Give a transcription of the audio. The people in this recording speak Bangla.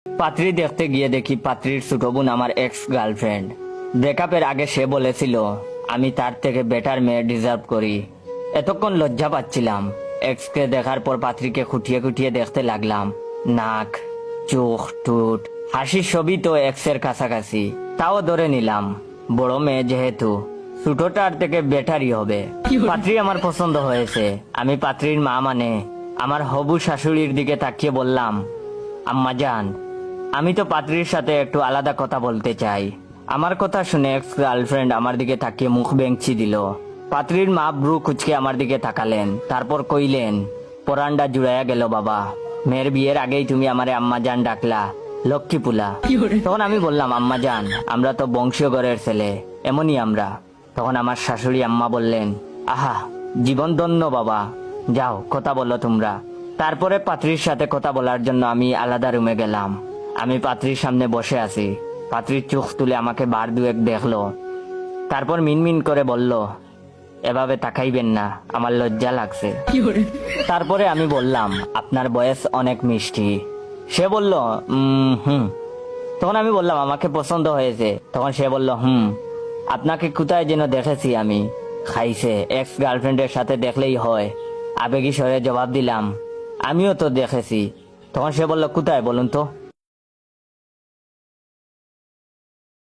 পাত্রী দেখতে গিয়ে দেখি পাত্রীর ছোট বোন আমার এক্স গার্লফ্রেন্ড। ব্রেকআপের আগে সে বলেছিল আমি তার থেকে বেটার মেয়ে ডিজার্ভ করি। এতক্ষণ লজ্জা পাচ্ছিলাম। এক্সকে দেখার পর পাত্রীকে খুঁটিয়ে খুঁটিয়ে দেখতে লাগলাম। নাক, চোখ, ঠোঁট, হাসির ছবি তো এক্সের কাছাকাছি। তাও ধরে নিলাম বড় মেয়ে যেহেতু ছোটটার থেকে বেটারই হবে। পাত্রী আমার পছন্দ হয়েছে। আমি পাত্রীর মা মানে আমার হবু শাশুড়ির দিকে তাকিয়ে বললাম, আম্মা জান, আমি তো পাত্রীর সাথে একটু আলাদা কথা বলতে চাই। আমার কথা শুনে এক্স গার্লফ্রেন্ড আমার দিকে তাকিয়ে মুখ বেঁকছি দিল। পাত্রীর মা ব্রু কুচকে আমার দিকে তাকালেন, তারপর কইলেন, পরান্ডা জুড়াইয়া গেল বাবা, মেয়ের বিয়ের আগেই তুমি আমারে আম্মা জান ডাকলা, লক্ষ্মী পুলা। তখন আমি বললাম, আম্মা জান, আমরা তো বংশীয় ঘরের ছেলে, এমনই আমরা। তখন আমার শাশুড়ি আম্মা বললেন, আহা, জীবন ধন্য বাবা, যাও কথা বলো তোমরা। তারপরে পাত্রীর সাথে কথা বলার জন্য আমি আলাদা রুমে গেলাম। আমি পাত্রীর সামনে বসে আছি। পাত্রীর চোখ তুলে আমাকে বার দুয়েক দেখলো, তারপর মিনমিন করে বলল, এভাবে তাকাইবেন না, আমার লজ্জা লাগছে। তারপরে আমি বললাম, আপনার বয়স অনেক মিষ্টি। সে বলল, হুম। তখন আমি বললাম, আমাকে পছন্দ হয়েছে। তখন সে বলল, আপনাকে কোথায় যেন দেখেছি আমি। খাইছে, এক্স গার্লফ্রেন্ডের সাথে দেখলেই হয়। আবেগী স্বরে জবাব দিলাম, আমিও তো দেখেছি। তখন সে বলল, কোথায় বলুন তো।